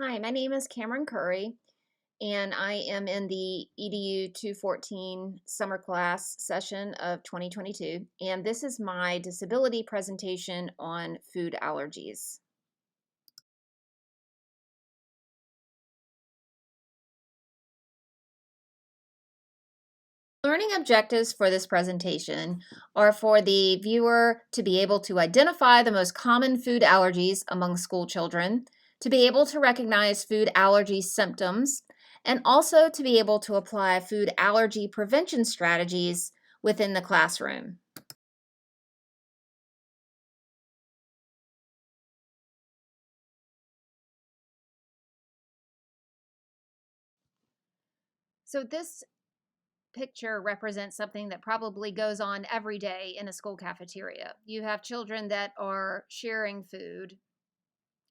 Hi, my name is Cameron Currie, and I am in the EDU 214 summer class session of 2022, and this is my disability presentation on food allergies. Learning objectives for this presentation are for the viewer to be able to identify the most common food allergies among school children, to be able to recognize food allergy symptoms, and also to be able to apply food allergy prevention strategies within the classroom. So this picture represents something that probably goes on every day in a school cafeteria. You have children that are sharing food,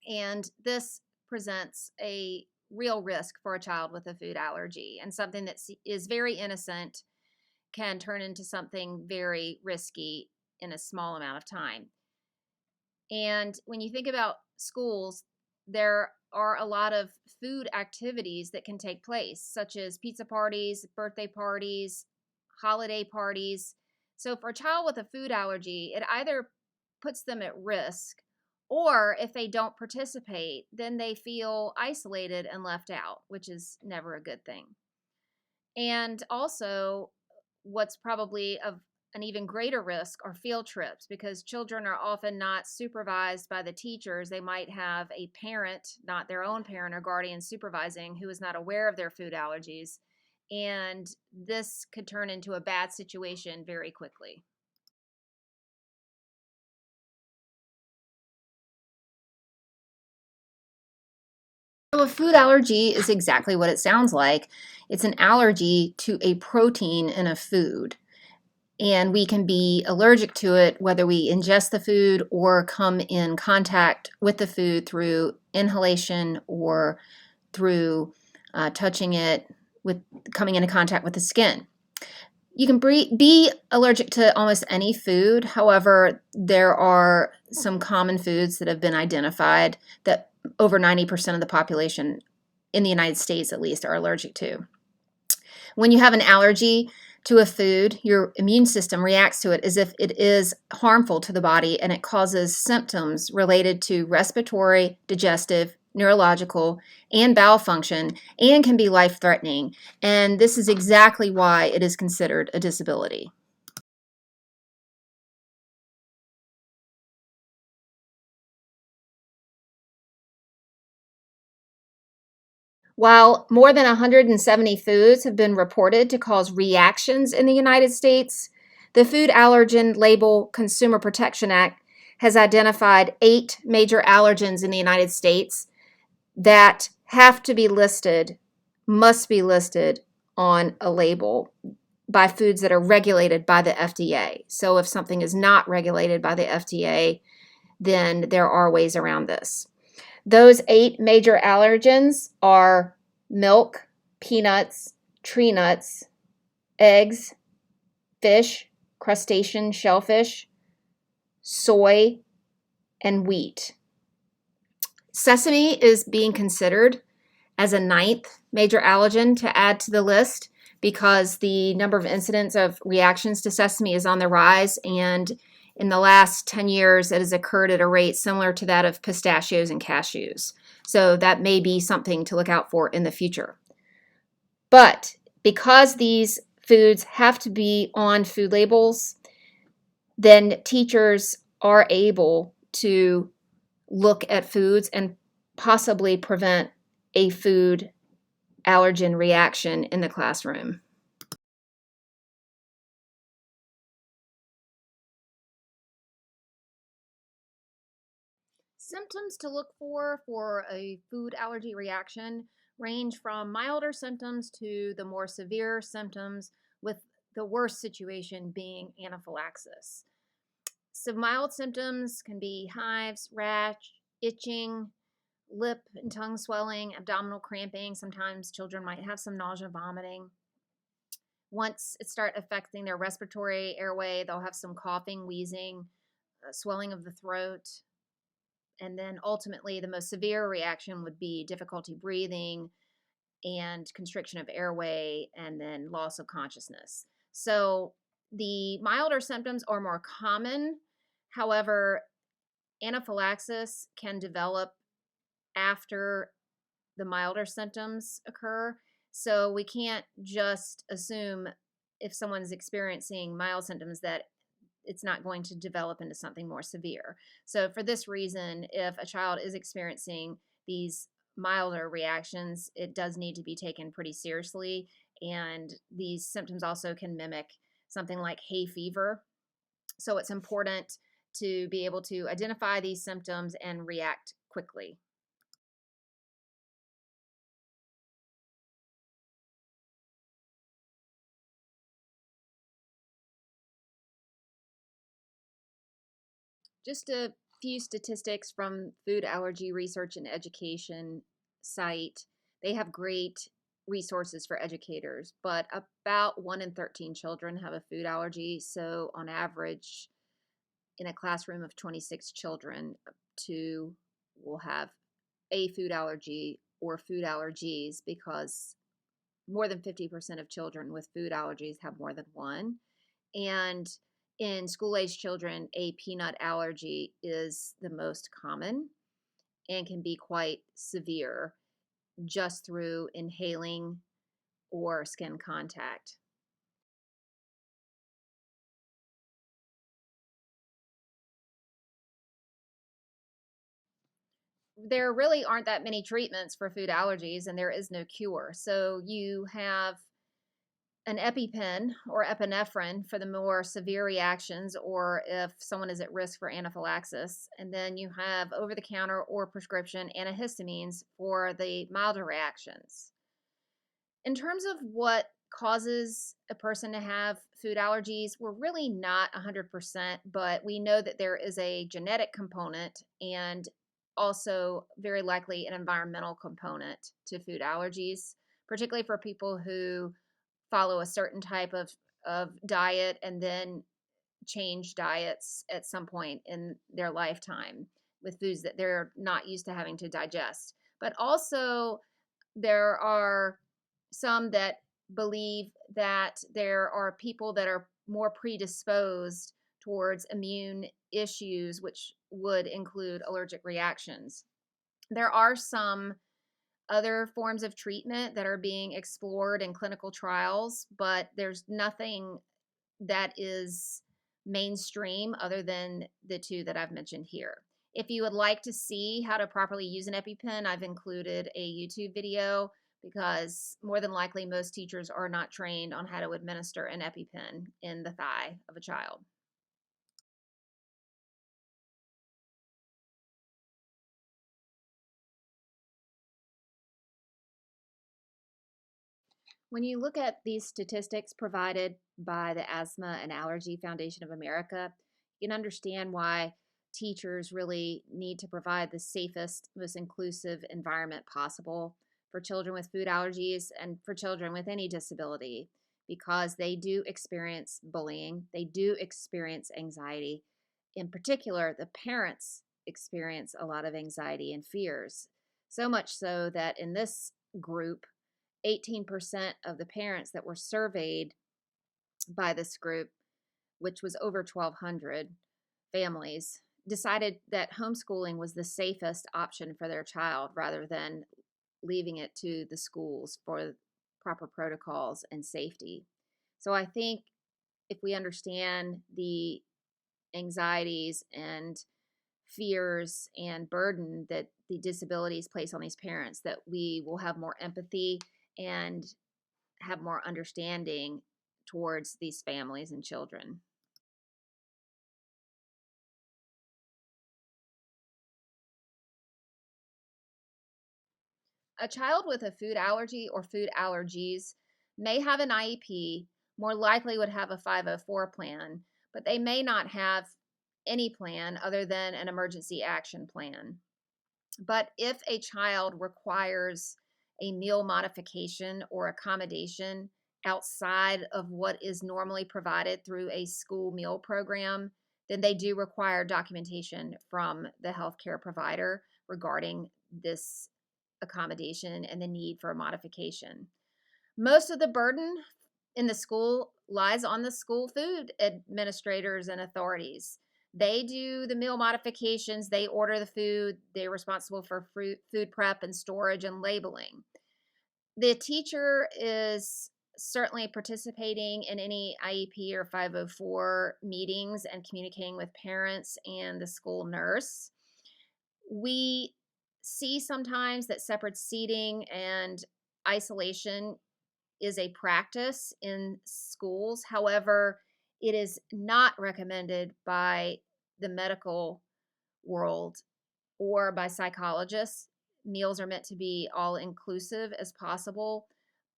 and this presents a real risk for a child with a food allergy, and something that is very innocent can turn into something very risky in a small amount of time. And when you think about schools, there are a lot of food activities that can take place, such as pizza parties, birthday parties, holiday parties. So for a child with a food allergy, it either puts them at risk, or if they don't participate, then they feel isolated and left out, which is never a good thing. And also, what's probably of an even greater risk are field trips, because children are often not supervised by the teachers. They might have a parent, not their own parent or guardian, supervising, who is not aware of their food allergies. And this could turn into a bad situation very quickly. So a food allergy is exactly what it sounds like. It's an allergy to a protein in a food. And we can be allergic to it whether we ingest the food or come in contact with the food through inhalation or through touching it, with coming into contact with the skin. You can be allergic to almost any food. However, there are some common foods that have been identified that over 90% of the population in the United States, at least, are allergic to. When you have an allergy to a food, your immune system reacts to it as if it is harmful to the body, and it causes symptoms related to respiratory, digestive, neurological, and bowel function, and can be life-threatening. And this is exactly why it is considered a disability. While more than 170 foods have been reported to cause reactions in the United States, the Food Allergen Label Consumer Protection Act has identified 8 major allergens in the United States that have to be listed, must be listed on a label by foods that are regulated by the FDA. So if something is not regulated by the FDA, then there are ways around this. Those 8 major allergens are milk, peanuts, tree nuts, eggs, fish, crustacean shellfish, soy, and wheat. Sesame is being considered as a 9th major allergen to add to the list, because the number of incidents of reactions to sesame is on the rise, and in the last 10 years it has occurred at a rate similar to that of pistachios and cashews. So that may be something to look out for in the future. But because these foods have to be on food labels, then teachers are able to look at foods and possibly prevent a food allergen reaction in the classroom. Symptoms to look for a food allergy reaction range from milder symptoms to the more severe symptoms, with the worst situation being anaphylaxis. So mild symptoms can be hives, rash, itching, lip and tongue swelling, abdominal cramping. Sometimes children might have some nausea, vomiting. Once it starts affecting their respiratory airway, they'll have some coughing, wheezing, swelling of the throat, And then ultimately, the most severe reaction would be difficulty breathing and constriction of airway, and then loss of consciousness. So the milder symptoms are more common. However, anaphylaxis can develop after the milder symptoms occur. So we can't just assume if someone's experiencing mild symptoms that it's not going to develop into something more severe. So for this reason, if a child is experiencing these milder reactions, it does need to be taken pretty seriously. And these symptoms also can mimic something like hay fever. So it's important to be able to identify these symptoms and react quickly. Just a few statistics from Food Allergy Research and Education site. They have great resources for educators, but about 1 in 13 children have a food allergy. So, on average, in a classroom of 26 children, 2 will have a food allergy or food allergies, because more than 50% of children with food allergies have more than one. And in school age children, a peanut allergy is the most common and can be quite severe just through inhaling or skin contact. There really aren't that many treatments for food allergies, and there is no cure. So you have an EpiPen or epinephrine for the more severe reactions, or if someone is at risk for anaphylaxis. And then you have over the counter or prescription antihistamines for the milder reactions. In terms of what causes a person to have food allergies, we're really not 100%, but we know that there is a genetic component and also very likely an environmental component to food allergies, particularly for people who follow a certain type of diet and then change diets at some point in their lifetime with foods that they're not used to having to digest. But also, there are some that believe that there are people that are more predisposed towards immune issues, which would include allergic reactions. There are some other forms of treatment that are being explored in clinical trials, but there's nothing that is mainstream other than the two that I've mentioned here. If you would like to see how to properly use an EpiPen, I've included a YouTube video, because more than likely most teachers are not trained on how to administer an EpiPen in the thigh of a child. When you look at these statistics provided by the Asthma and Allergy Foundation of America, you can understand why teachers really need to provide the safest, most inclusive environment possible for children with food allergies and for children with any disability, because they do experience bullying, they do experience anxiety. In particular, the parents experience a lot of anxiety and fears, so much so that in this group, 18% of the parents that were surveyed by this group, which was over 1,200 families, decided that homeschooling was the safest option for their child rather than leaving it to the schools for proper protocols and safety. So I think if we understand the anxieties and fears and burden that the disabilities place on these parents, that we will have more empathy and have more understanding towards these families and children. A child with a food allergy or food allergies may have an IEP, more likely would have a 504 plan, but they may not have any plan other than an emergency action plan. But if a child requires a meal modification or accommodation outside of what is normally provided through a school meal program, then they do require documentation from the healthcare provider regarding this accommodation and the need for a modification. Most of the burden in the school lies on the school food administrators and authorities. They do the meal modifications, they order the food, they're responsible for food prep and storage and labeling. The teacher is certainly participating in any IEP or 504 meetings and communicating with parents and the school nurse. We see sometimes that separate seating and isolation is a practice in schools. However, it is not recommended by the medical world or by psychologists. Meals are meant to be all inclusive as possible.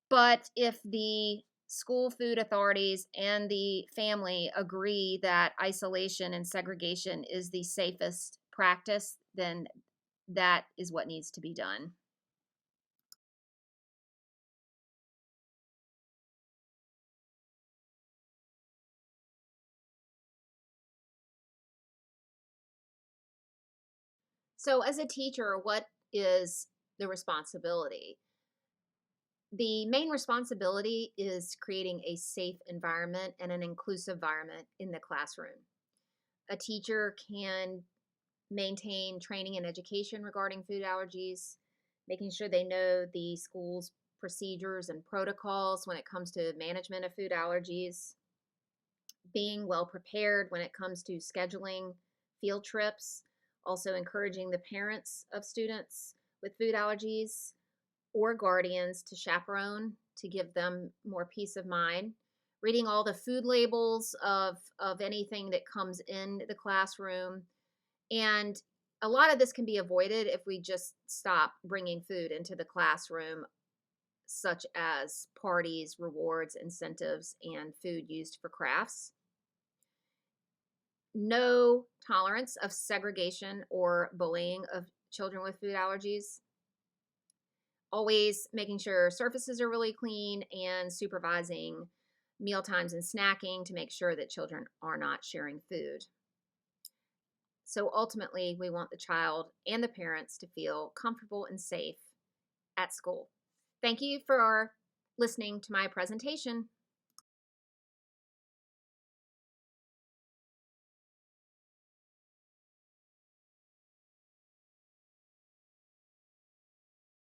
But if the school food authorities and the family agree that isolation and segregation is the safest practice, then that is what needs to be done. So, as a teacher, what is the responsibility? The main responsibility is creating a safe environment and an inclusive environment in the classroom. A teacher can maintain training and education regarding food allergies, making sure they know the school's procedures and protocols when it comes to management of food allergies, being well prepared when it comes to scheduling field trips, also encouraging the parents of students with food allergies or guardians to chaperone to give them more peace of mind, reading all the food labels of anything that comes in the classroom. And a lot of this can be avoided if we just stop bringing food into the classroom, such as parties, rewards, incentives, and food used for crafts. No tolerance of segregation or bullying of children with food allergies. Always making sure surfaces are really clean and supervising meal times and snacking to make sure that children are not sharing food. So ultimately, we want the child and the parents to feel comfortable and safe at school. Thank you for listening to my presentation.